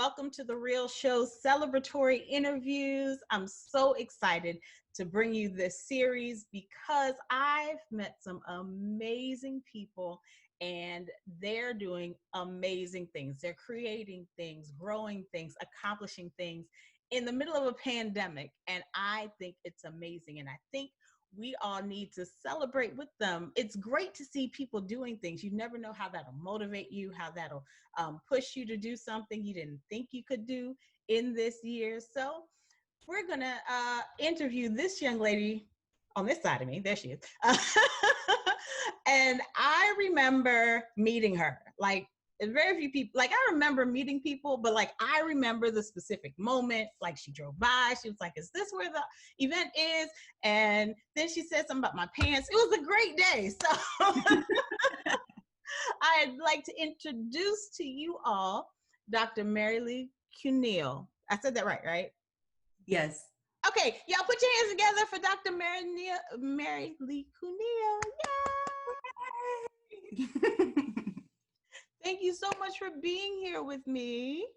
welcome to The Real Show celebratory interviews. I'm so excited to bring you this series because I've met some amazing people and they're doing amazing things. They're creating things, growing things, accomplishing things in the middle of a pandemic. And I think it's amazing. And I think we all need to celebrate with them. It's great to see people doing things. You never know how that'll motivate you, how that'll push you to do something you didn't think you could do in this year. So we're gonna interview this young lady on this side of me. There she is. And I remember meeting her. Like, very few people, like I remember meeting people, but like I remember the specific moment. Like she drove by, she was like, is this where the event is? And then she said something about my pants. It was a great day. So I'd like to introduce to you all Dr. Mary Lee Cunill. I said that right? Yes. Okay, y'all put your hands together for Dr. Mary Lee Cunill. Yay! Thank you so much for being here with me.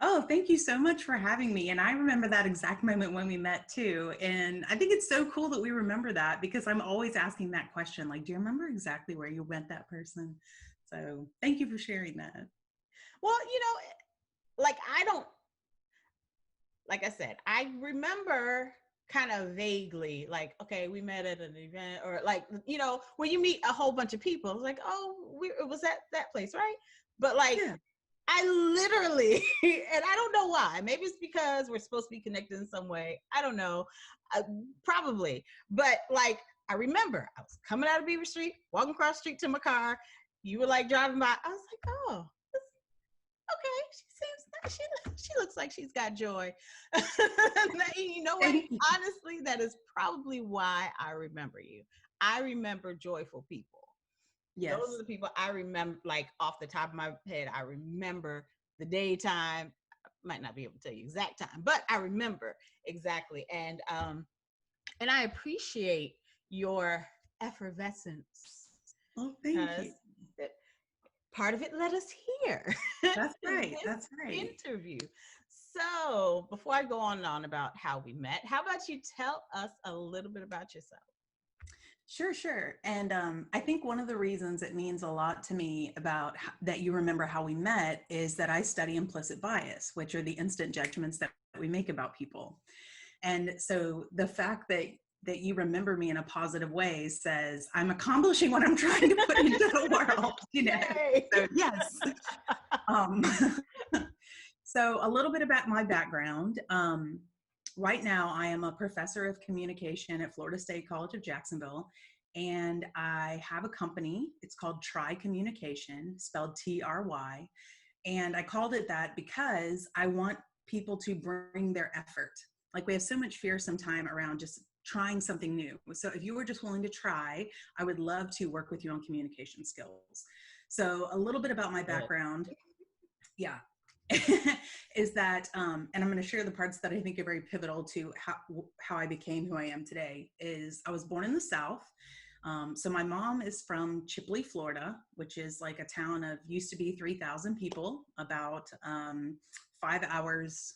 Oh, thank you so much for having me. And I remember that exact moment when we met too. And I think it's so cool that we remember that because I'm always asking that question, like, do you remember exactly where you met that person? So thank you for sharing that. Well, like like I said, I remember kind of vaguely, like, okay, we met at an event, or like, when you meet a whole bunch of people, it's like, oh, it was at that place, right? But like, yeah. I literally, and I don't know why, maybe it's because we're supposed to be connected in some way. I don't know, probably. But like, I remember I was coming out of Beaver Street, walking across the street to my car. You were like driving by. I was like, oh, okay, she looks like she's got joy. You know what? Honestly, that is probably why I remember you. I remember joyful people. Yes. Those are the people I remember, like off the top of my head. I remember the daytime. I might not be able to tell you exact time, but I remember exactly. And I appreciate your effervescence. Oh, thank you. Part of it led us here. That's right. That's right. Interview. So before I go on and on about how we met, how about you tell us a little bit about yourself? Sure. And I think one of the reasons it means a lot to me about that you remember how we met is that I study implicit bias, which are the instant judgments that we make about people. And so the fact that you remember me in a positive way says I'm accomplishing what I'm trying to put into the world, So yes. So a little bit about my background. Right now, I am a professor of communication at Florida State College of Jacksonville, and I have a company. It's called Try Communication, spelled T-R-Y, and I called it that because I want people to bring their effort. Like we have so much fear sometimes around just trying something new. So if you were just willing to try, I would love to work with you on communication skills. So a little bit about my background. Yeah. is that, and I'm going to share the parts that I think are very pivotal to how I became who I am today, is I was born in the South. So my mom is from Chipley, Florida, which is like a town of used to be 3,000 people, about 5 hours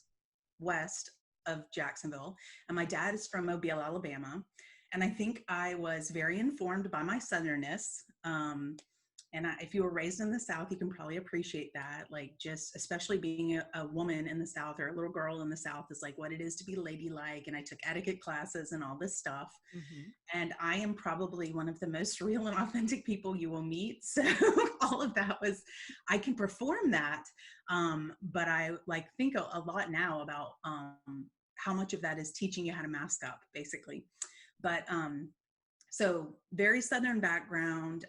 west of Jacksonville. And my dad is from Mobile, Alabama. And I think I was very informed by my Southernness. And if you were raised in the South, you can probably appreciate that. Like just, especially being a woman in the South or a little girl in the South is like what it is to be ladylike. And I took etiquette classes and all this stuff. Mm-hmm. And I am probably one of the most real and authentic people you will meet. So all of that was, I can perform that. But I like think a lot now about how much of that is teaching you how to mask up, basically. But so very Southern background.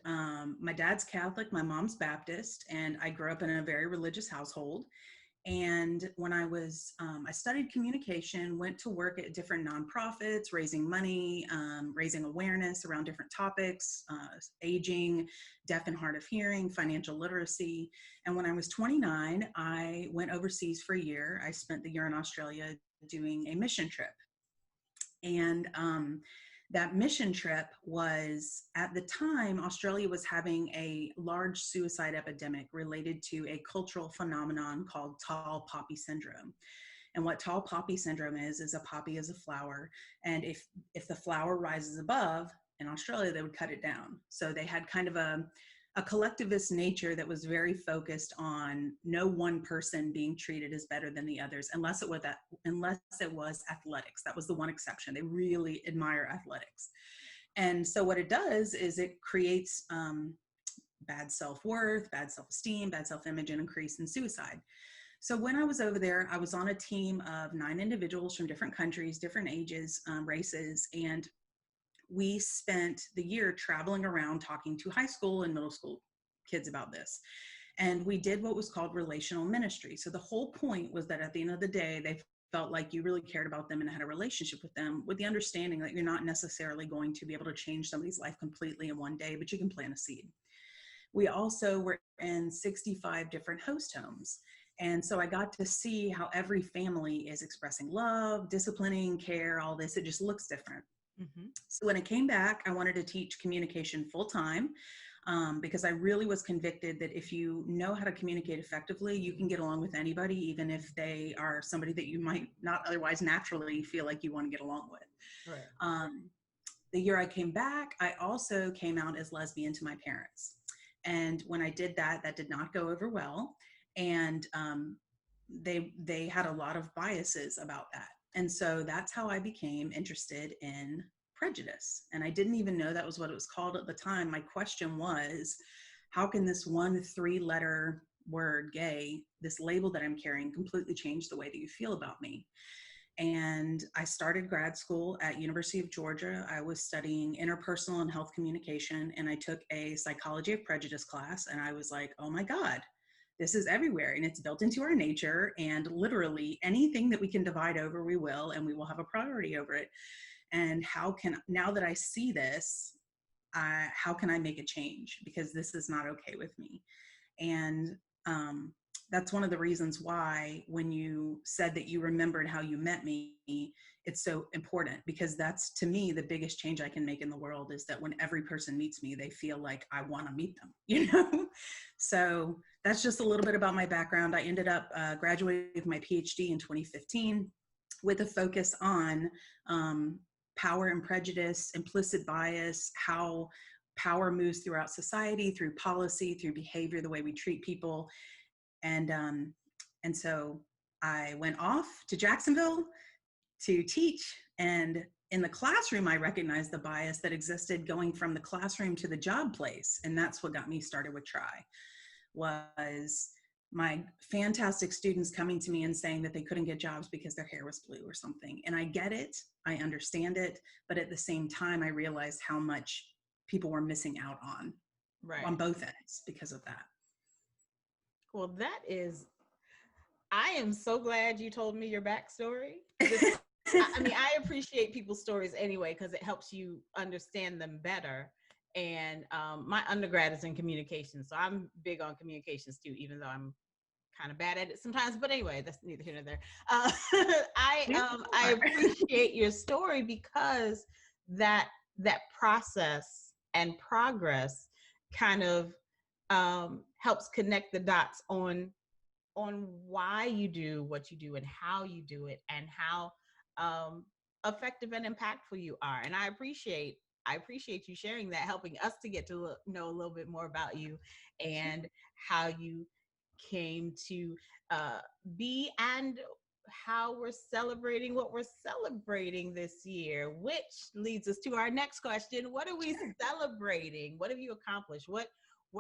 My dad's Catholic, my mom's Baptist, and I grew up in a very religious household. And when I was, I studied communication, went to work at different nonprofits, raising money, raising awareness around different topics, aging, deaf and hard of hearing, financial literacy. And when I was 29, I went overseas for a year. I spent the year in Australia doing a mission trip. And That mission trip was, at the time, Australia was having a large suicide epidemic related to a cultural phenomenon called tall poppy syndrome. And what tall poppy syndrome is a poppy is a flower. And if the flower rises above, in Australia, they would cut it down. So they had kind of a collectivist nature that was very focused on no one person being treated as better than the others, unless it was athletics. That was the one exception. They really admire athletics. And so what it does is it creates bad self-worth, bad self-esteem, bad self-image, and increase in suicide. So when I was over there, I was on a team of 9 individuals from different countries, different ages, races, and we spent the year traveling around talking to high school and middle school kids about this. And we did what was called relational ministry. So the whole point was that at the end of the day, they felt like you really cared about them and had a relationship with them, with the understanding that you're not necessarily going to be able to change somebody's life completely in one day, but you can plant a seed. We also were in 65 different host homes. And so I got to see how every family is expressing love, disciplining, care, all this. It just looks different. Mm-hmm. So when I came back, I wanted to teach communication full time, because I really was convicted that if you know how to communicate effectively, you can get along with anybody, even if they are somebody that you might not otherwise naturally feel like you want to get along with. Right. The year I came back, I also came out as lesbian to my parents. And when I did that, that did not go over well. And they had a lot of biases about that. And so that's how I became interested in prejudice. And I didn't even know that was what it was called at the time. My question was, how can this 1 3-letter word, gay, this label that I'm carrying, completely change the way that you feel about me? And I started grad school at University of Georgia. I was studying interpersonal and health communication, and I took a psychology of prejudice class, and I was like, oh my God, this is everywhere, and it's built into our nature, and literally anything that we can divide over, we will, and we will have a priority over it. And now that I see this, how can I make a change? Because this is not okay with me. And that's one of the reasons why when you said that you remembered how you met me, it's so important, because that's, to me, the biggest change I can make in the world is that when every person meets me, they feel like I want to meet them, you know? So that's just a little bit about my background. I ended up graduating with my PhD in 2015 with a focus on power and prejudice, implicit bias, how power moves throughout society, through policy, through behavior, the way we treat people. And so I went off to Jacksonville to teach. And in the classroom, I recognized the bias that existed going from the classroom to the job place. And that's what got me started with Try, was my fantastic students coming to me and saying that they couldn't get jobs because their hair was blue or something. And I get it, I understand it, but at the same time, I realized how much people were missing out on, right, on both ends because of that. Well, I am so glad you told me your backstory. I mean, I appreciate people's stories anyway, because it helps you understand them better. And my undergrad is in communications, so I'm big on communications too, even though I'm kind of bad at it sometimes. But anyway, that's neither here nor there. I appreciate your story, because that process and progress kind of helps connect the dots on why you do what you do and how you do it, and how effective and impactful you are. And I appreciate you sharing that, helping us to get to know a little bit more about you and how you came to be, and how we're celebrating what we're celebrating this year, which leads us to our next question. What are we celebrating? What have you accomplished? What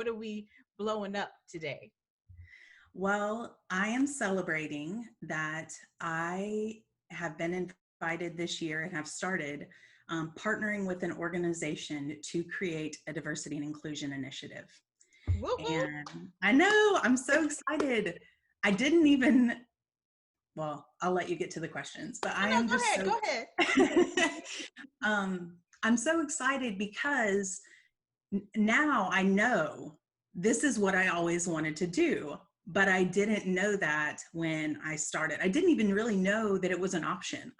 are we blowing up today? Well, I am celebrating that I have been invited this year and have started partnering with an organization to create a diversity and inclusion initiative. Woo-hoo. And I know, I'm so excited. I didn't even, well, I'll let you get to the questions, but I am just go ahead. I'm so excited because now I know this is what I always wanted to do, but I didn't know that when I started. I didn't even really know that it was an option.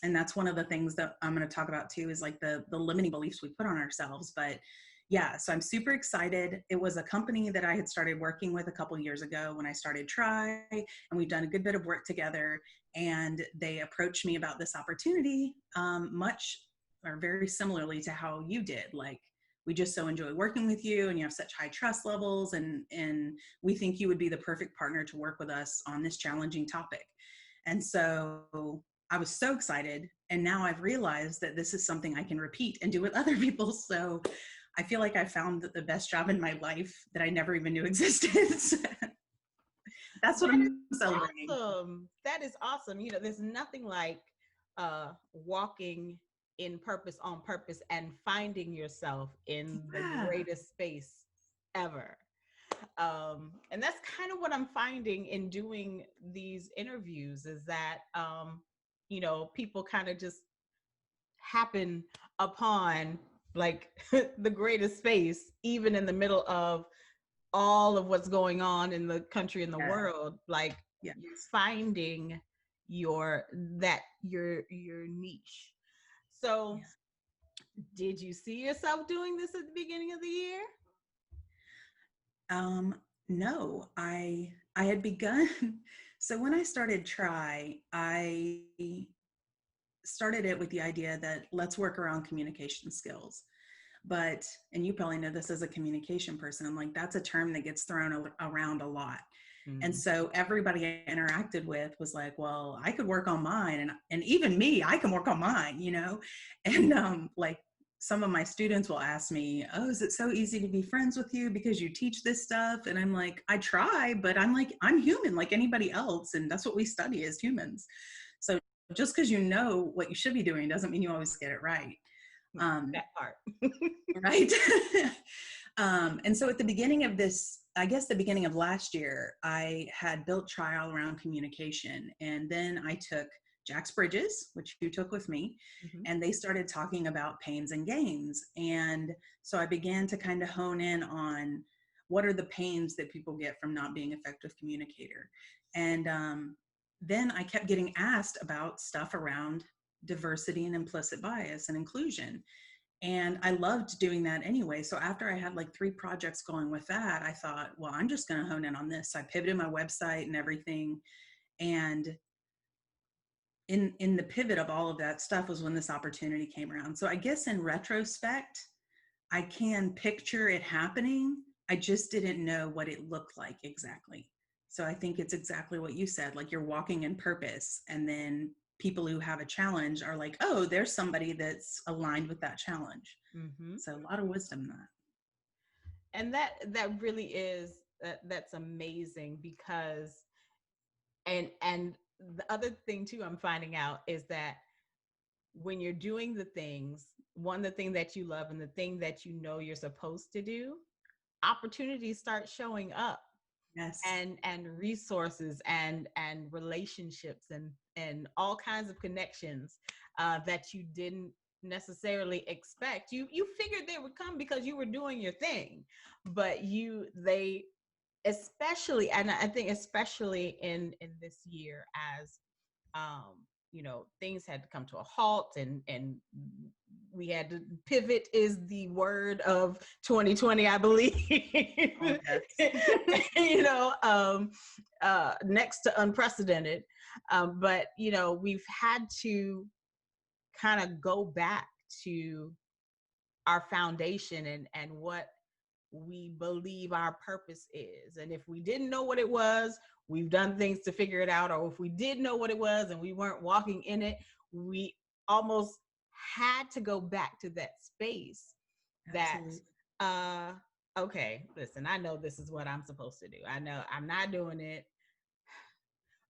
And that's one of the things that I'm going to talk about too, is like the limiting beliefs we put on ourselves. But yeah, so I'm super excited. It was a company that I had started working with a couple years ago when I started Try, and we've done a good bit of work together. And they approached me about this opportunity, much or very similarly to how you did. Like, we just so enjoy working with you, and you have such high trust levels, and we think you would be the perfect partner to work with us on this challenging topic. And so I was so excited. And now I've realized that this is something I can repeat and do with other people. So I feel like I found the best job in my life that I never even knew existed. That's what That is I'm celebrating. awesome. That is awesome. You know, there's nothing like walking in purpose on purpose and finding yourself in the Yeah. greatest space ever. And that's kind of what I'm finding in doing these interviews is that, people kind of just happen upon like the greatest space, even in the middle of all of what's going on in the country and the Yeah. world, like you're Yes. finding your niche. So Yeah. did you see yourself doing this at the beginning of the year? Um, no, I had begun. So when I started Try, I started it with the idea that let's work around communication skills. But, and you probably know this as a communication person, I'm like, that's a term that gets thrown around a lot. And Mm. so everybody I interacted with was like, well, I could work on mine. And even me, I can work on mine, you know? And like some of my students will ask me, oh, is it so easy to be friends with you because you teach this stuff? And I'm like, I try, but I'm like, I'm human like anybody else. And that's what we study as humans. So just because you know what you should be doing doesn't mean you always get it right. Um, That part. right. And so at the beginning of this, I guess the beginning of last year, I had built trial around communication. And then I took Jack's Bridges, which you took with me, Mhm. and they started talking about pains and gains. And so I began to kind of hone in on what are the pains that people get from not being effective communicator. And then I kept getting asked about stuff around diversity and implicit bias and inclusion. And I loved doing that anyway. So after I had like 3 projects going with that, I thought, well, I'm just going to hone in on this. So I pivoted my website and everything. And in the pivot of all of that stuff was when this opportunity came around. So I guess in retrospect, I can picture it happening. I just didn't know what it looked like exactly. So I think it's exactly what you said, like you're walking in purpose, and then people who have a challenge are like, oh, there's somebody that's aligned with that challenge. Mhm. So a lot of wisdom in that. And that really is that's amazing because and the other thing too I'm finding out is that when you're doing the things, one the thing that you love and the thing that you know you're supposed to do, opportunities start showing up, Yes, and resources and relationships and all kinds of connections that you didn't necessarily expect. You figured they would come because you were doing your thing, but they especially, and I think especially in this year as things had to come to a halt, and we had to pivot is the word of 2020, I believe. oh yes. Next to unprecedented. But we've had to kind of go back to our foundation and what we believe our purpose is. And if we didn't know what it was, we've done things to figure it out. Or if we did know what it was and we weren't walking in it, we almost had to go back to that space that, Absolutely. uh, okay, listen, I know this is what I'm supposed to do. I know I'm not doing it,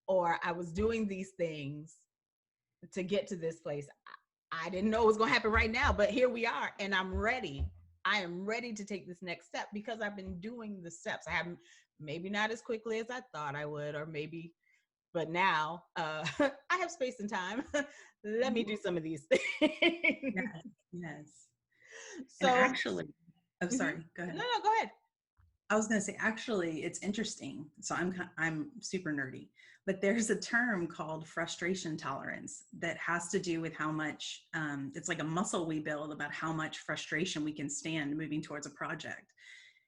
or I was doing these things to get to this place. I didn't know it was going to happen right now, but here we are, and I'm ready. I am ready to take this next step because I've been doing the steps. I haven't, maybe not as quickly as I thought I would, or maybe, but now I have space and time. Let me Mhm. do some of these things. Yes, yes. And So, actually, oh, mhm. sorry, go No, ahead. no, go ahead. I was going to say, actually, it's interesting. So I'm super nerdy, but there's a term called frustration tolerance that has to do with how much, it's like a muscle we build about how much frustration we can stand moving towards a project.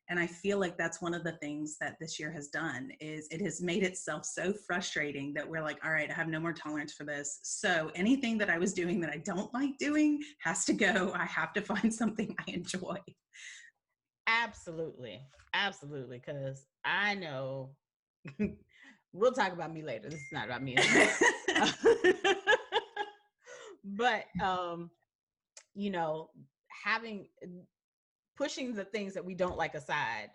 And I feel like that's one of the things that this year has done is it has made itself so frustrating that we're like, all right, I have no more tolerance for this. So anything that I was doing that I don't like doing has to go. I have to find something I enjoy. Absolutely. Absolutely. Because I know we'll talk about me later. This is not about me anymore. But you know, having pushing the things that we don't like aside,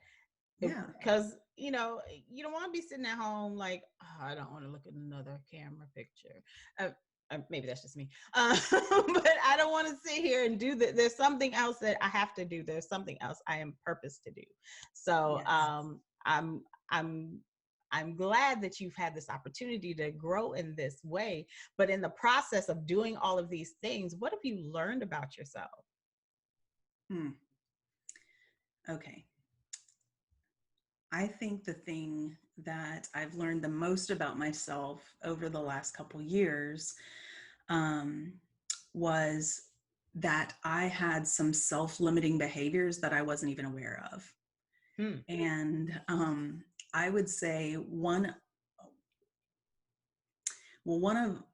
Yeah. because you don't want to be sitting at home like, oh, I don't want to look at another camera picture. Maybe that's just me. But I don't want to sit here and do that. There's something else that I have to do. There's something else I am purposed to do. So Yes. I'm I'm I'm glad that you've had this opportunity to grow in this way. But in the process of doing all of these things, what have you learned about yourself? Hmm. Okay. I think the thing that I've learned the most about myself over the last couple years um, was that I had some self-limiting behaviors that I wasn't even aware of. Hmm. And I would say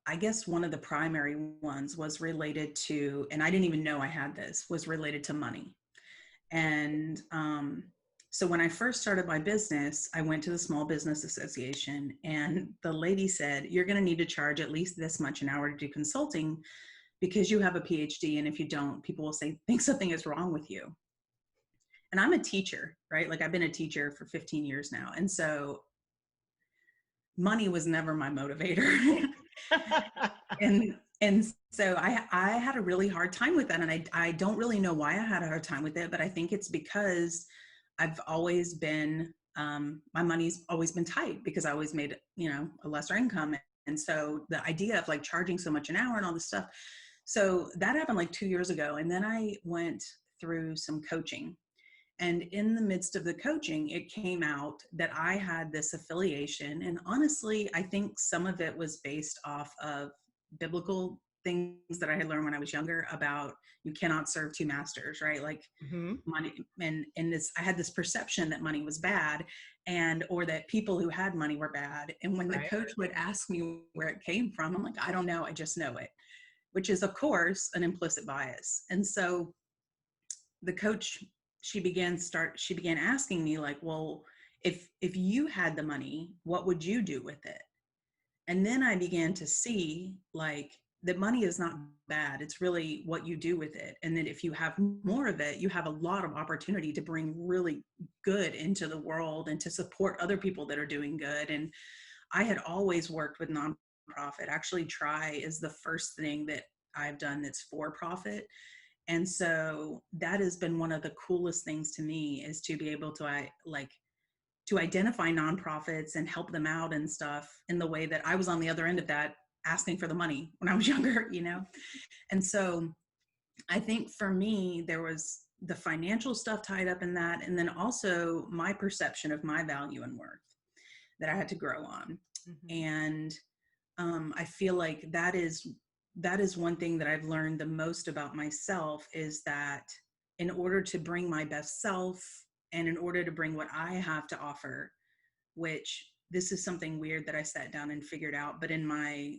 I guess one of the primary ones was related to, and I didn't even know I had this, was related to money. And so when I first started my business, I went to the Small Business Association, and the lady said, you're going to need to charge at least this much an hour to do consulting because you have a PhD. And if you don't, people will say, think something is wrong with you. And I'm a teacher, right? Like I've been a teacher for 15 years now. And so money was never my motivator. And so I had a really hard time with that. And I don't really know why I had a hard time with it, but I think it's because I've always been, my money's always been tight because I always made, a lesser income. And so the idea of like charging so much an hour and all this stuff. So that happened like 2 years ago. And then I went through some coaching. And in the midst of the coaching, it came out that I had this affiliation. And honestly, I think some of it was based off of biblical things that I had learned when I was younger about you cannot serve two masters, right? Like Hmm. money and this, I had this perception that money was bad or that people who had money were bad. And when the Right. coach would ask me where it came from, I'm like, I don't know, I just know it, which is of course an implicit bias. And so the coach, she began asking me like, well, if you had the money, what would you do with it? And then I began to see like that money is not bad. It's really what you do with it. And then if you have more of it, you have a lot of opportunity to bring really good into the world and to support other people that are doing good. And I had always worked with nonprofit. Actually, Try is the first thing that I've done that's for profit. And so that has been one of the coolest things to me is to be able to to identify nonprofits and help them out and stuff in the way that I was on the other end of that asking for the money when I was younger. And so I think for me, there was the financial stuff tied up in that. And then also my perception of my value and worth that I had to grow on. Hmm. And I feel like that is one thing that I've learned the most about myself is that in order to bring my best self and in order to bring what I have to offer, which this is something weird that I sat down and figured out, but in my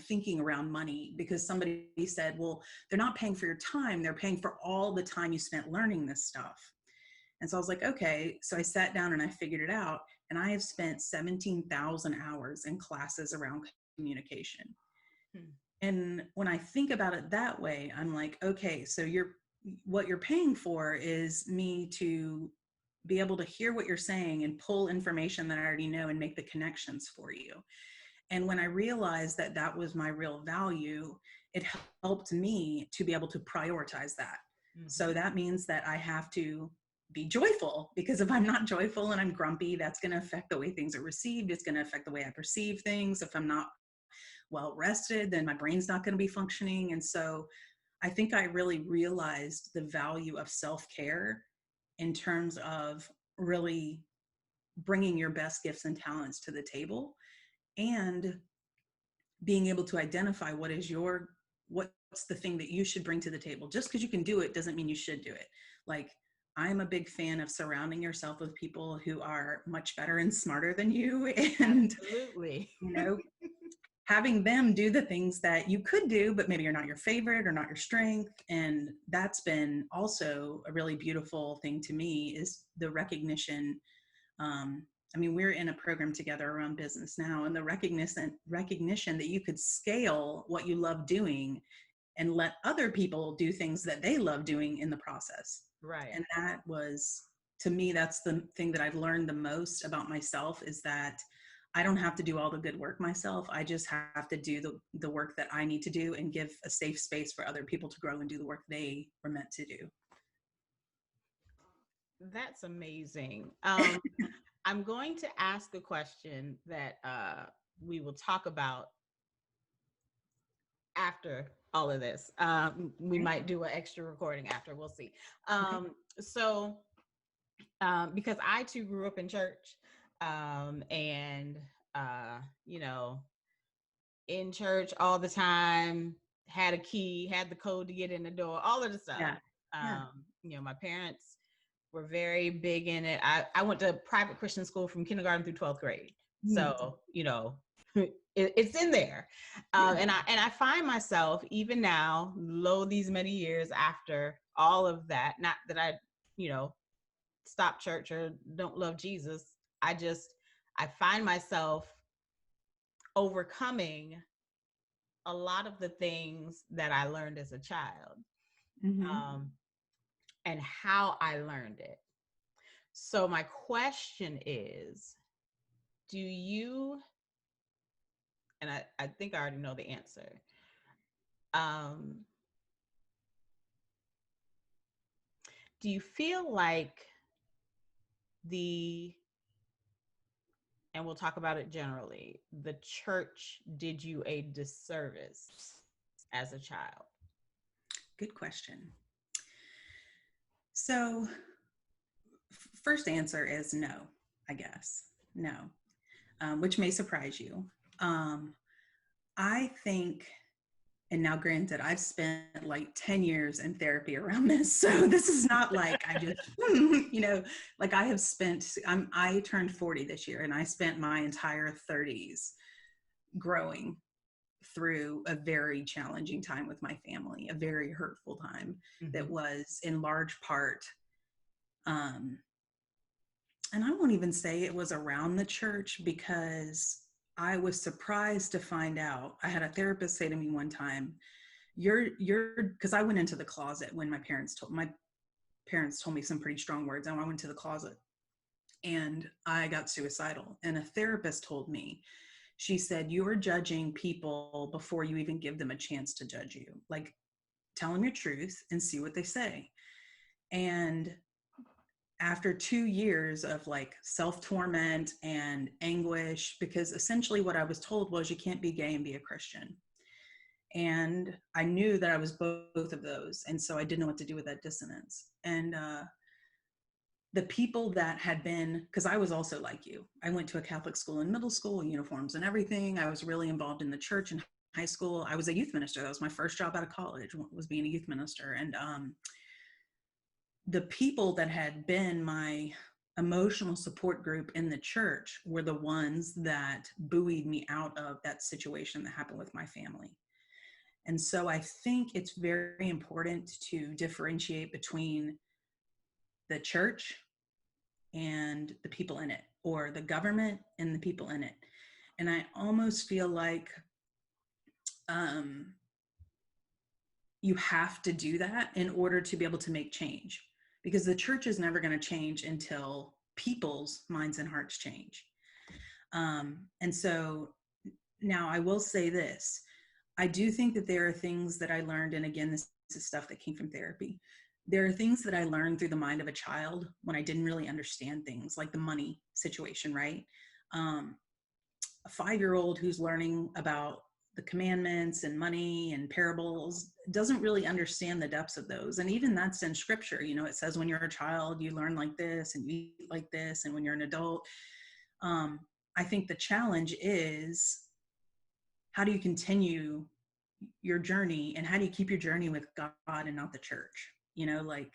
thinking around money, because somebody said, well, they're not paying for your time, they're paying for all the time you spent learning this stuff. And so I was like, okay. So I sat down and I figured it out. And I have spent 17,000 hours in classes around communication. Hmm. And when I think about it that way, I'm like, okay, so what you're paying for is me to be able to hear what you're saying and pull information that I already know and make the connections for you. And when I realized that that was my real value, it helped me to be able to prioritize that. So Hmm. that means that I have to be joyful, because if I'm not joyful and I'm grumpy, that's going to affect the way things are received. It's going to affect the way I perceive things. If I'm not well rested, then my brain's not going to be functioning. And so I think I really realized the value of self-care in terms of really bringing your best gifts and talents to the table, and being able to identify what's the thing that you should bring to the table. Just because you can do it doesn't mean you should do it. Like, I'm a big fan of surrounding yourself with people who are much better and smarter than you, and Absolutely. you know, having them do the things that you could do, but maybe you're not your favorite or not your strength. And that's been also a really beautiful thing to me, is the recognition. I mean, we're in a program together around business now, and the recognition that you could scale what you love doing and let other people do things that they love doing in the process. Right. And that was, to me, that's the thing that I've learned the most about myself, is that I don't have to do all the good work myself. I just have to do the work that I need to do, and give a safe space for other people to grow and do the work they were meant to do. That's amazing. I'm going to ask a question that we will talk about after all of this. We Okay. might do an extra recording after. We'll see. Okay. So, because I too grew up in church, and you know, in church all the time, had a key, had the code to get in the door, all of the stuff. Yeah. Yeah. You know, my parents were very big in it. I went to private Christian school from kindergarten through 12th grade. Mm. So, you know, it's in there. Yeah. And I find myself even now, lo these many years after all of that, not that I, you know, stop church or don't love Jesus. I find myself overcoming a lot of the things that I learned as a child, Mm-hmm. um, and how I learned it. So my question is, do you, and I think I already know the answer. Um, do you feel like the, and we'll talk about it generally, the church did you a disservice as a child? Good question. So, first answer is no, I guess. No, which may surprise you. Um, I think, and now granted, I've spent like 10 years in therapy around this. So this is not like I just, like I have spent, I turned 40 this year, and I spent my entire 30s growing through a very challenging time with my family, a very hurtful time that Mm-hmm. was in large part, um, and I won't even say it was around the church, because I was surprised to find out. I had a therapist say to me one time, because I went into the closet when my parents told me some pretty strong words, and I went to the closet and I got suicidal. And a therapist told me, she said, you're judging people before you even give them a chance to judge you. Like, tell them your truth and see what they say. And after 2 years of like self-torment and anguish, because essentially what I was told was, you can't be gay and be a Christian. And I knew that I was both of those. And so I didn't know what to do with that dissonance. And the people that had been, because I was also like you, I went to a Catholic school in middle school, uniforms and everything. I was really involved in the church in high school. I was a youth minister. That was my first job out of college, was being a youth minister. And the people that had been my emotional support group in the church were the ones that buoyed me out of that situation that happened with my family. And so I think it's very important to differentiate between the church and the people in it, or the government and the people in it. And I almost feel like you have to do that in order to be able to make change, because the church is never going to change until people's minds and hearts change. And so now I will say this. I do think that there are things that I learned, and again, this is stuff that came from therapy. There are things that I learned through the mind of a child when I didn't really understand things, like the money situation, right? A 5-year-old who's learning about the commandments and money and parables, doesn't really understand the depths of those. And even that's in scripture. You know, it says when you're a child, you learn like this and you eat like this. And when you're an adult, I think the challenge is, how do you continue your journey, and how do you keep your journey with God and not the church? You know, like,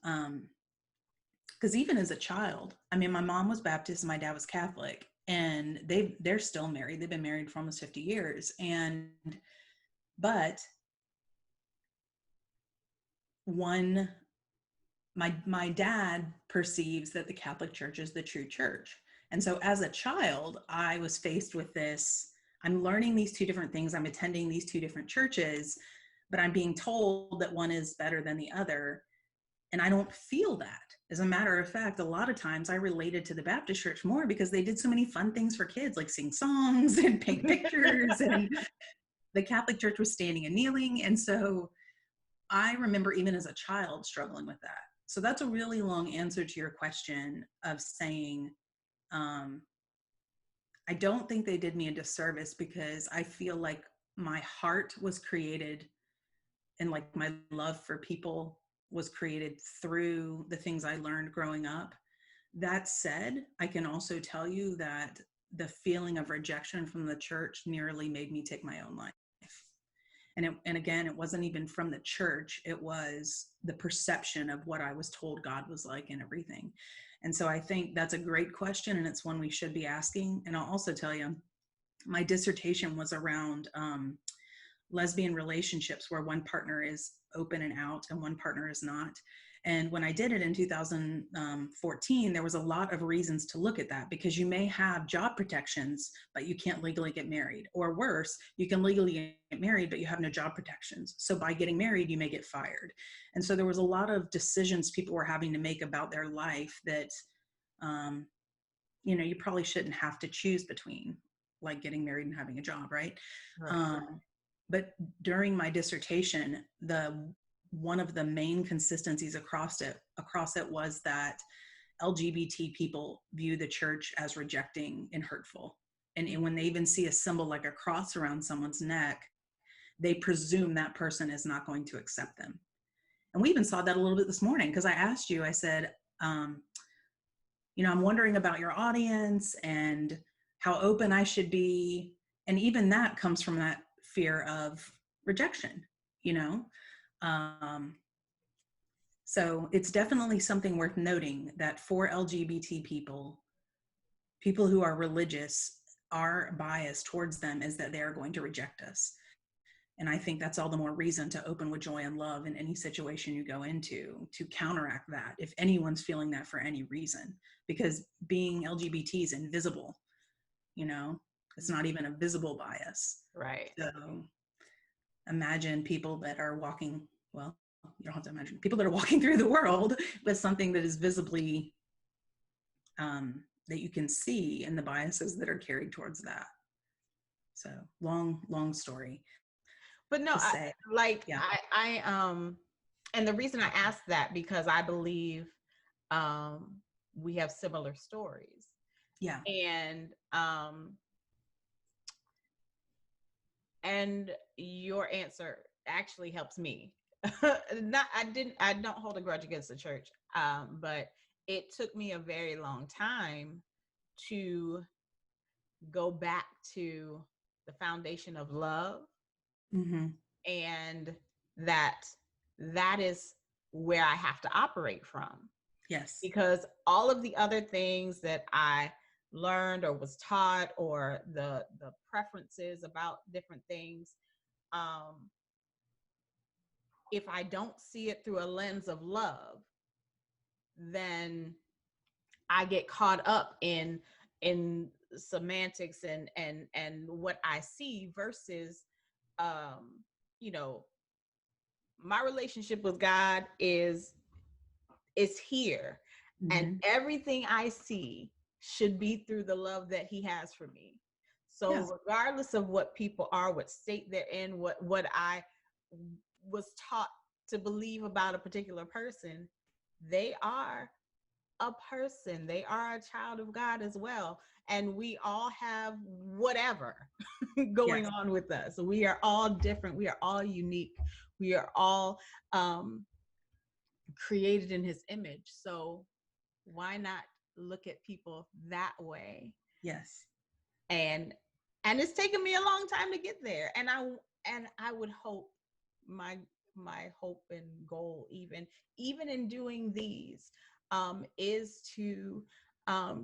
because even as a child, I mean, my mom was Baptist and my dad was Catholic, and they're still married. They've been married for almost 50 years. But one, my dad perceives that the Catholic Church is the true church. And so as a child, I was faced with this. I'm learning these two different things. I'm attending these two different churches, but I'm being told that one is better than the other. And I don't feel that. As a matter of fact, a lot of times I related to the Baptist church more because they did so many fun things for kids, like sing songs and paint pictures. And the Catholic church was standing and kneeling. And so I remember even as a child struggling with that. So that's a really long answer to your question of saying, I don't think they did me a disservice, because I feel like my heart was created, and like my love for people was created through the things I learned growing up. That said, I can also tell you that the feeling of rejection from the church nearly made me take my own life. And again, it wasn't even from the church. It was the perception of what I was told God was like and everything. And so I think that's a great question, and it's one we should be asking. And I'll also tell you, my dissertation was around lesbian relationships where one partner is open and out and one partner is not. And when I did it in 2014, there was a lot of reasons to look at that, because you may have job protections, but you can't legally get married. Or worse, you can legally get married, but you have no job protections. So by getting married, you may get fired. And so there was a lot of decisions people were having to make about their life that, you know, you probably shouldn't have to choose between, like getting married and having a job, right? Right. But during my dissertation, one of the main consistencies across it was that LGBT people view the church as rejecting and hurtful. And when they even see a symbol like a cross around someone's neck, they presume that person is not going to accept them. And we even saw that a little bit this morning, because I asked you, I said, you know, I'm wondering about your audience and how open I should be. And even that comes from that fear of rejection, you know? So it's definitely something worth noting that for LGBT people who are religious, our bias towards them is that they are going to reject us. And I think that's all the more reason to open with joy and love in any situation you go into, to counteract that if anyone's feeling that for any reason, because being LGBT is invisible, you know, it's not even a visible bias. Right. So imagine people that are walking, well, you don't have to imagine people that are walking through the world with something that is visibly, that you can see, and the biases that are carried towards that. So long story But no, to say. Yeah. and the reason I asked that, because I believe we have similar stories. Yeah. And your answer actually helps me. I don't hold a grudge against the church. But it took me a very long time to go back to the foundation of love, Mm-hmm. and that is where I have to operate from. Yes. Because all of the other things that I learned or was taught, or the preferences about different things, if I don't see it through a lens of love, then I get caught up in semantics and what I see versus, you know, my relationship with God is here, and Mm-hmm. everything I see should be through the love that He has for me. So Yes. regardless of what people are, what state they're in, what I was taught to believe about a particular person, they are a person. They are a child of God as well. And we all have whatever going Yes. on with us. We are all different. We are all unique. We are all um, created in his image. So why not look at people that way? Yes. And it's taken me a long time to get there. And I would hope my hope and goal, even in doing these, is to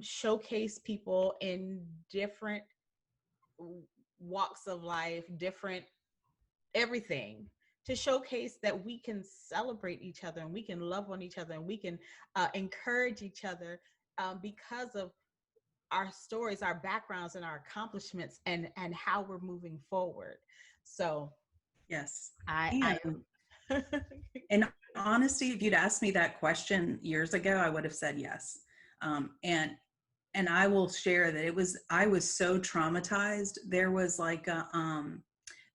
showcase people in different walks of life, different everything, to showcase that we can celebrate each other and we can love on each other and we can encourage each other because of our stories, our backgrounds, and our accomplishments, and how we're moving forward. So Yes. I And am. in honesty, if you'd asked me that question years ago, I would have said yes. And I will share that I was so traumatized. There was like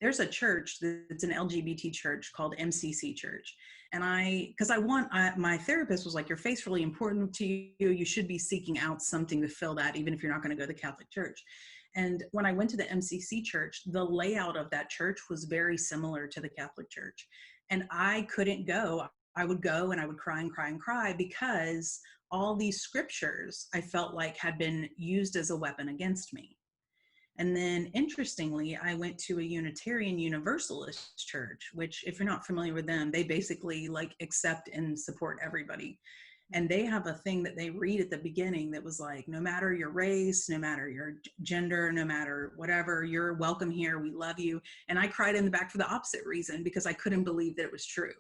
there's a church that's an LGBT church called MCC Church. And my therapist was like, your faith's really important to you. You should be seeking out something to fill that, even if you're not going to go to the Catholic Church. And when I went to the MCC church, the layout of that church was very similar to the Catholic Church. And I couldn't go. I would go and I would cry and cry and cry because all these scriptures I felt like had been used as a weapon against me. And then interestingly, I went to a Unitarian Universalist church, which if you're not familiar with them, they basically like accept and support everybody. And they have a thing that they read at the beginning that was like, no matter your race, no matter your gender, no matter whatever, you're welcome here. We love you. And I cried in the back for the opposite reason, because I couldn't believe that it was true.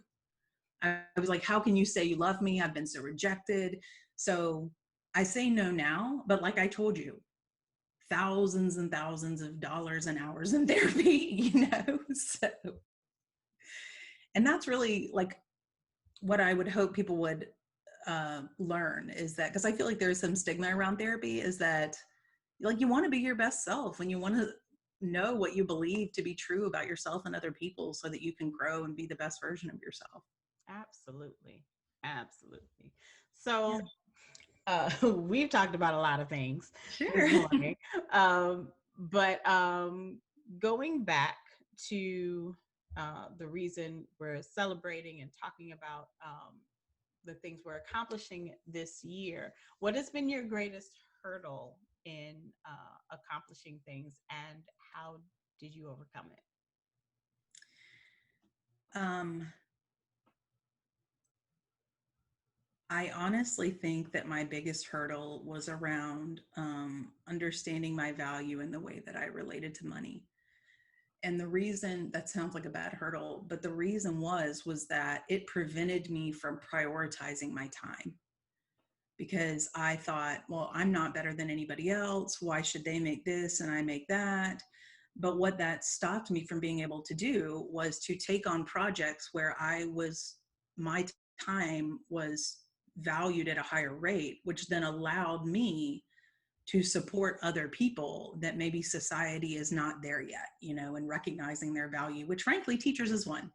I was like, how can you say you love me? I've been so rejected. So I say no now, but like I told you, thousands and thousands of dollars and hours in therapy, so, and that's really like what I would hope people would learn, is that, because I feel like there's some stigma around therapy, is that like you want to be your best self and you want to know what you believe to be true about yourself and other people so that you can grow and be the best version of yourself. Absolutely. Absolutely. Yeah, So we've talked about a lot of things this sure. morning. But going back to the reason we're celebrating and talking about the things we're accomplishing this year, what has been your greatest hurdle in accomplishing things, and how did you overcome it? um, I honestly think that my biggest hurdle was around understanding my value in the way that I related to money. And the reason, that sounds like a bad hurdle, but the reason was that it prevented me from prioritizing my time, because I thought, well, I'm not better than anybody else. Why should they make this and I make that? But what that stopped me from being able to do was to take on projects where my time was valued at a higher rate, which then allowed me to support other people that maybe society is not there yet, and recognizing their value, which frankly, teachers is one.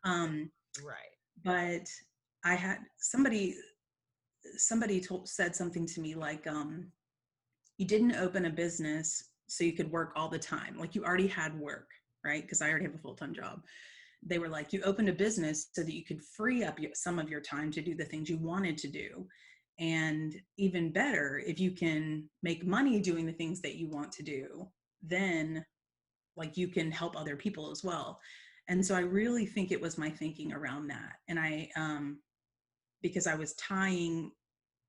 um, Right. but I had said something to me like, you didn't open a business so you could work all the time. Like you already had work, right? Because I already have a full-time job. They were like, you opened a business so that you could free up some of your time to do the things you wanted to do. And even better, if you can make money doing the things that you want to do, then like you can help other people as well. And so I really think it was my thinking around that. And because I was tying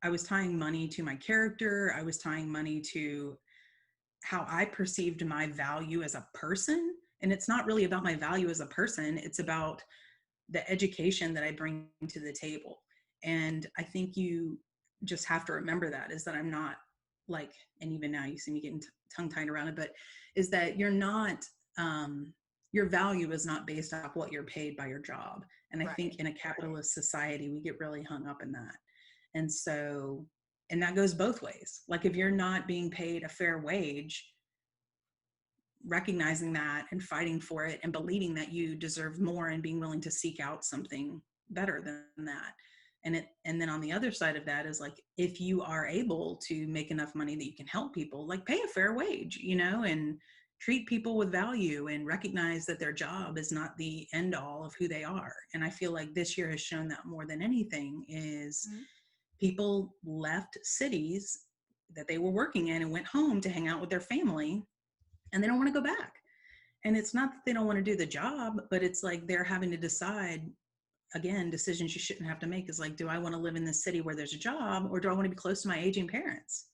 money to my character. I was tying money to how I perceived my value as a person. And it's not really about my value as a person. It's about the education that I bring to the table. And I think you just have to remember that, is that I'm not like, and even now you see me getting tongue tied around it, but is that you're not, your value is not based off what you're paid by your job. And I think Right. in a capitalist society, we get really hung up in that. And so, and that goes both ways. Like if you're not being paid a fair wage, recognizing that and fighting for it and believing that you deserve more and being willing to seek out something better than that. And then on the other side of that is like, if you are able to make enough money that you can help people, like pay a fair wage, and treat people with value and recognize that their job is not the end all of who they are. And I feel like this year has shown that more than anything is Mm-hmm. people left cities that they were working in and went home to hang out with their family, and they don't want to go back. And it's not that they don't want to do the job, but it's like they're having to decide, again, decisions you shouldn't have to make, is like, do I want to live in this city where there's a job, or do I want to be close to my aging parents?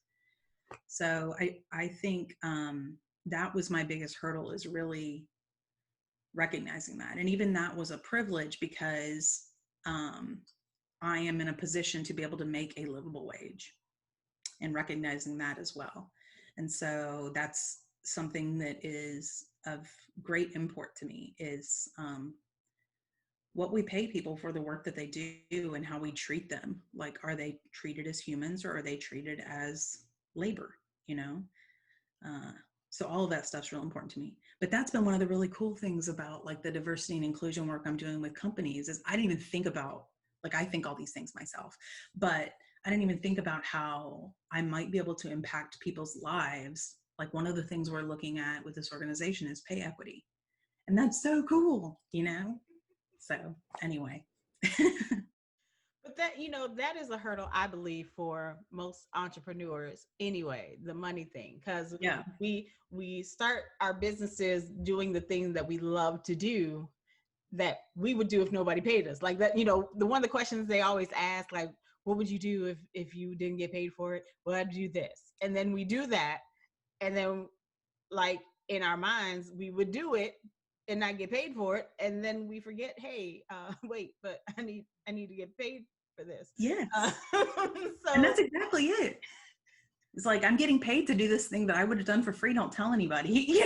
So I think that was my biggest hurdle, is really recognizing that. And even that was a privilege, because I am in a position to be able to make a livable wage, and recognizing that as well. And so that's something that is of great import to me, is what we pay people for the work that they do, and how we treat them. Like, are they treated as humans, or are they treated as labor? You know, so all of that stuff's real important to me. But that's been one of the really cool things about like the diversity and inclusion work I'm doing with companies, is I didn't even think about, like, I think all these things myself, but I didn't even think about how I might be able to impact people's lives. Like, one of the things we're looking at with this organization is pay equity. And that's so cool, So anyway. But that, that is a hurdle, I believe, for most entrepreneurs anyway, the money thing. Because Yeah. we start our businesses doing the things that we love to do, that we would do if nobody paid us. Like that, the one of the questions they always ask, like, what would you do if you didn't get paid for it? Well, I'd do this. And then we do that. And then, like, in our minds, we would do it and not get paid for it. And then we forget, hey, wait, but I need to get paid for this. Yes. And So that's exactly it. It's like, I'm getting paid to do this thing that I would have done for free. Don't tell anybody,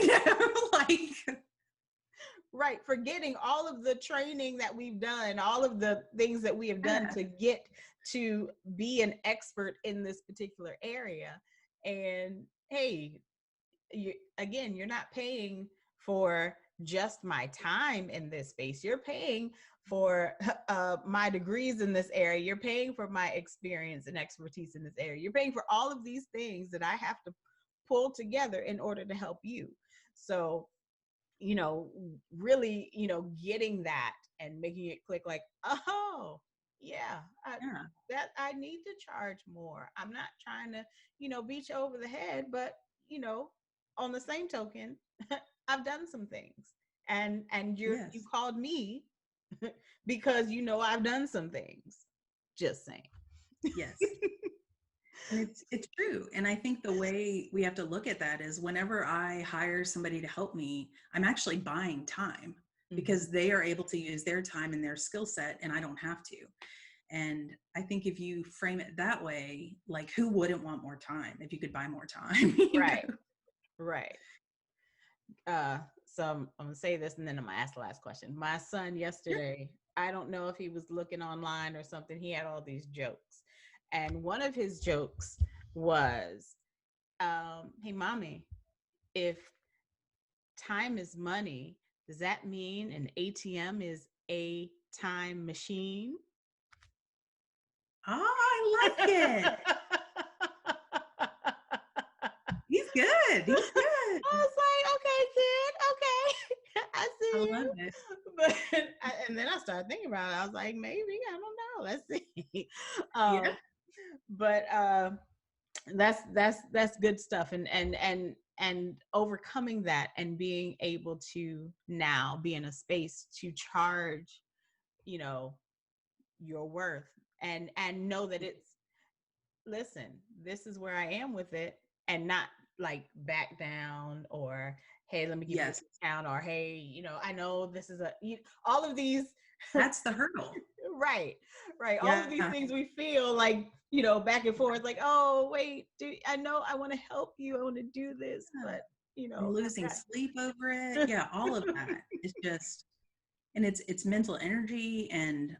like. right, forgetting all of the training that we've done, all of the things that we have done to get to be an expert in this particular area. And hey, you're not paying for just my time in this space. You're paying for my degrees in this area. You're paying for my experience and expertise in this area. You're paying for all of these things that I have to pull together in order to help you. So, really, getting that and making it click, like, oh, yeah, Yeah. that I need to charge more. I'm not trying to, beat you over the head, but, on the same token, I've done some things, and you Yes. called me because I've done some things. Just saying. Yes. And it's true. And I think the way we have to look at that is, whenever I hire somebody to help me, I'm actually buying time, because they are able to use their time and their skill set, and I don't have to. And I think if you frame it that way, like, who wouldn't want more time if you could buy more time? Right. Right. So I'm gonna say this and then I'm gonna ask the last question. My son Sure. yesterday, I don't know if he was looking online or something, he had all these jokes. And one of his jokes was, hey mommy, if time is money, does that mean an ATM is a time machine? Oh, I like it. He's good. He's I good. was like, okay, kid, okay, I I see love you. it. But and then I started thinking about it. I was like, maybe, I don't know. Let's see. Yeah. Um, but that's good stuff, and overcoming that and being able to now be in a space to charge, you know, your worth, and know that it's, listen, this is where I am with it, and not like back down, or hey, let me give you Yes. a discount, or hey, I know this is all of these. That's the hurdle. Right, right, all of these Yeah. things we feel like, back and forth, like, oh wait, I know I want to help you, I want to do this, but I'm losing I've sleep over it. got. Yeah, all of that. It's just, and it's mental energy, and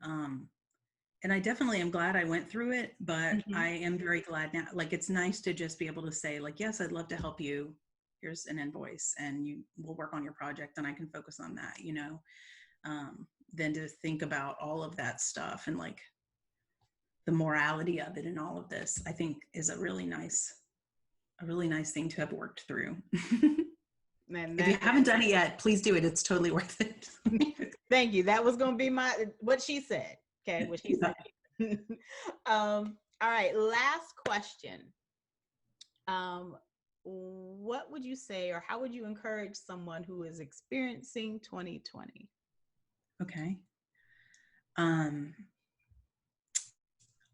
I definitely am glad I went through it, but Mhm. I am very glad now. Like, it's nice to just be able to say, like, yes, I'd love to help you. Here's an invoice, and you will work on your project, and I can focus on that, than to think about all of that stuff, and like, the morality of it and all of this, I think is a really nice thing to have worked through. And If you that, haven't done it yet, please do it. It's totally worth it. thank you. That was going to be what she said. Okay. What she said. All right. Last question. What would you say, or how would you encourage someone who is experiencing 2020? Okay.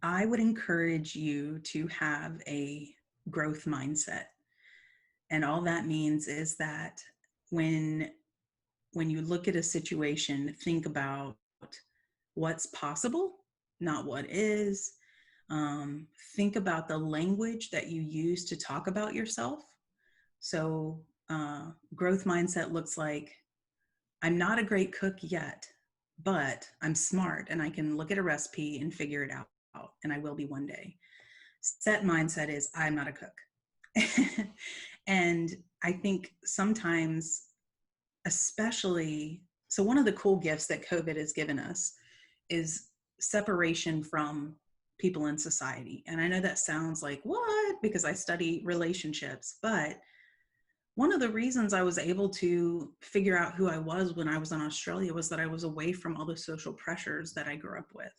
I would encourage you to have a growth mindset. And all that means is that when you look at a situation, think about what's possible, not what is. Think about the language that you use to talk about yourself. So growth mindset looks like, I'm not a great cook yet, but I'm smart and I can look at a recipe and figure it out, and I will be one day. Set mindset is, I'm not a cook. And I think sometimes, especially, so one of the cool gifts that COVID has given us is separation from people in society. And I know that sounds like, what? Because I study relationships, but one of the reasons I was able to figure out who I was when I was in Australia was that I was away from all the social pressures that I grew up with.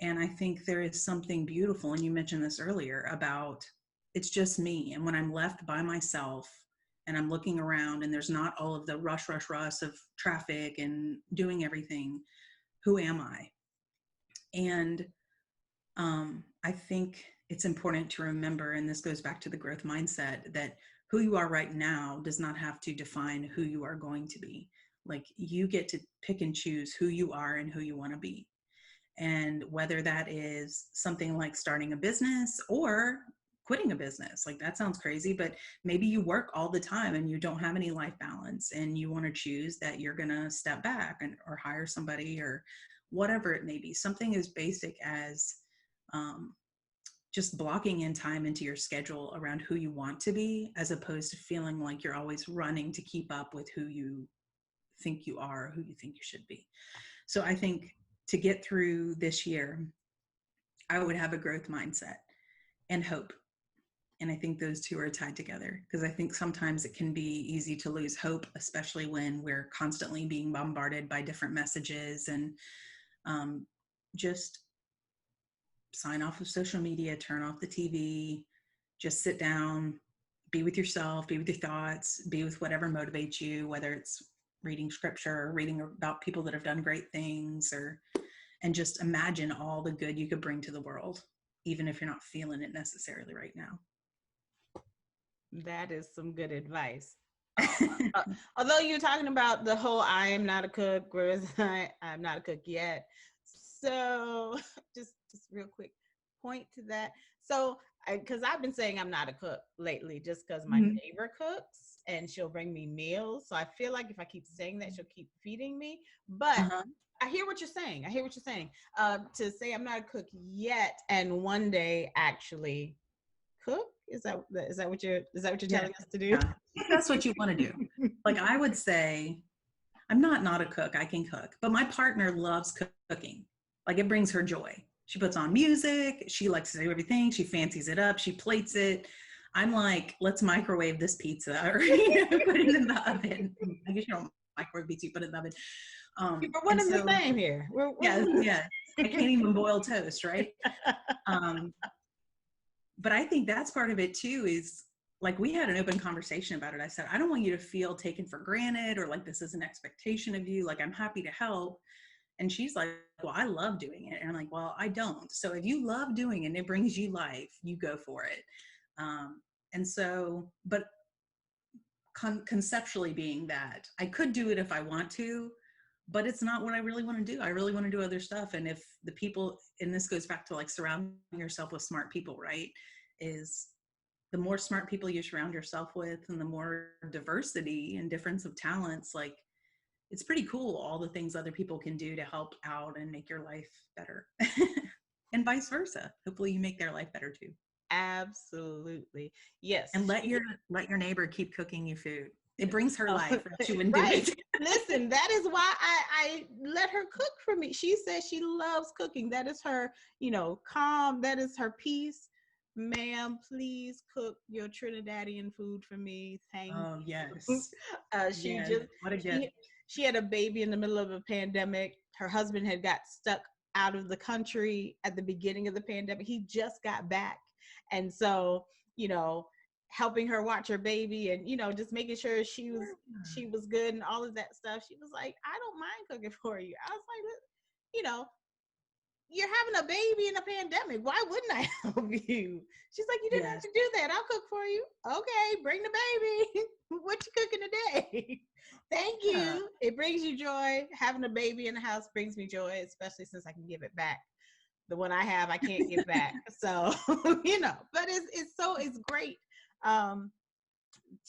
And I think there is something beautiful, and you mentioned this earlier, about it's just me. And when I'm left by myself and I'm looking around and there's not all of the rush of traffic and doing everything, who am I? And I think it's important to remember, and this goes back to the growth mindset, that who you are right now does not have to define who you are going to be. Like, you get to pick and choose who you are and who you want to be. And whether that is something like starting a business or quitting a business, like, that sounds crazy, but maybe you work all the time and you don't have any life balance, and you want to choose that you're going to step back or hire somebody, or whatever it may be. Something as basic as just blocking in time into your schedule around who you want to be, as opposed to feeling like you're always running to keep up with who you think you are, or who you think you should be. So I think to get through this year, I would have a growth mindset and hope. And I think those two are tied together, because I think sometimes it can be easy to lose hope, especially when we're constantly being bombarded by different messages. And just sign off of social media, turn off the TV, just sit down, be with yourself, be with your thoughts, be with whatever motivates you, whether it's reading scripture or reading about people that have done great things, and just imagine all the good you could bring to the world, even if you're not feeling it necessarily right now. That is some good advice. Although you're talking about the whole I am not a cook, whereas I'm not a cook yet. So just real quick point to that. So because I've been saying I'm not a cook lately, just because my neighbor cooks and she'll bring me meals. So I feel like if I keep saying that, she'll keep feeding me. But I hear what you're saying. To say I'm not a cook yet, and one day actually cook. Is that what you're telling us to do? Yeah, if that's what you want to do. Like, I would say, I'm not a cook. I can cook, but my partner loves cooking. Like, it brings her joy. She puts on music. She likes to do everything. She fancies it up. She plates it. I'm like, let's microwave this pizza, or put it in the oven. I guess you don't microwave pizza, you put it in the oven. We're one and the same here. Yeah. I can't even boil toast, right? But I think that's part of it too, is like, we had an open conversation about it. I said, I don't want you to feel taken for granted, or like this is an expectation of you. Like, I'm happy to help. And she's like, well, I love doing it. And I'm like, well, I don't. So if you love doing it and it brings you life, you go for it. And so, but conceptually being that I could do it if I want to, but it's not what I really want to do. I really want to do other stuff. And if the people, and this goes back to like surrounding yourself with smart people, right? Is the more smart people you surround yourself with, and the more diversity and difference of talents, like, it's pretty cool all the things other people can do to help out and make your life better. And vice versa. Hopefully you make their life better too. Absolutely. Yes. And let your neighbor keep cooking you food. It brings her Oh, life. She wouldn't do right. it. Listen, that is why I let her cook for me. She says she loves cooking. That is her, calm. That is her peace. Ma'am, please cook your Trinidadian food for me. Thank Oh, you. yes. She Yes. just What a gift. she had a baby in the middle of a pandemic. Her husband had got stuck out of the country at the beginning of the pandemic. He just got back. And so, you know, helping her watch her baby and, just making sure she was good and all of that stuff. She was like, I don't mind cooking for you. I was like, you know, you're having a baby in a pandemic. Why wouldn't I help you? She's like, you didn't have Yes. to do that. I'll cook for you. Okay, bring the baby. What you cooking today? Thank Yeah. you. It brings you joy. Having a baby in the house brings me joy, especially since I can give it back. The one I have, I can't give back. So, but it's great. Um,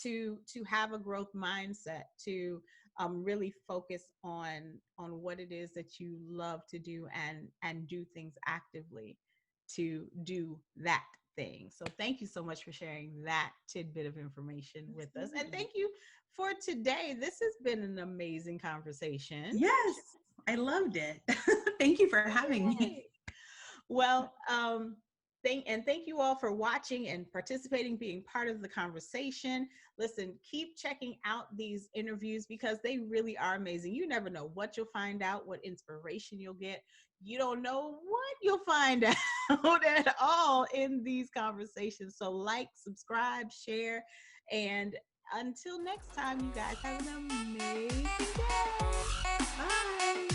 to have a growth mindset, to really focus on what it is that you love to do, and do things actively to do that thing. So thank you so much for sharing that tidbit of information with us, and Absolutely. thank you for today. This has been an amazing conversation. Yes. I loved it. Thank you for having me. Yay. Well, thank you all for watching and participating, being part of the conversation. Listen, keep checking out these interviews because they really are amazing. You never know what you'll find out, what inspiration you'll get. You don't know what you'll find out at all in these conversations. So, like, subscribe, share, and until next time, you guys have an amazing day. Bye.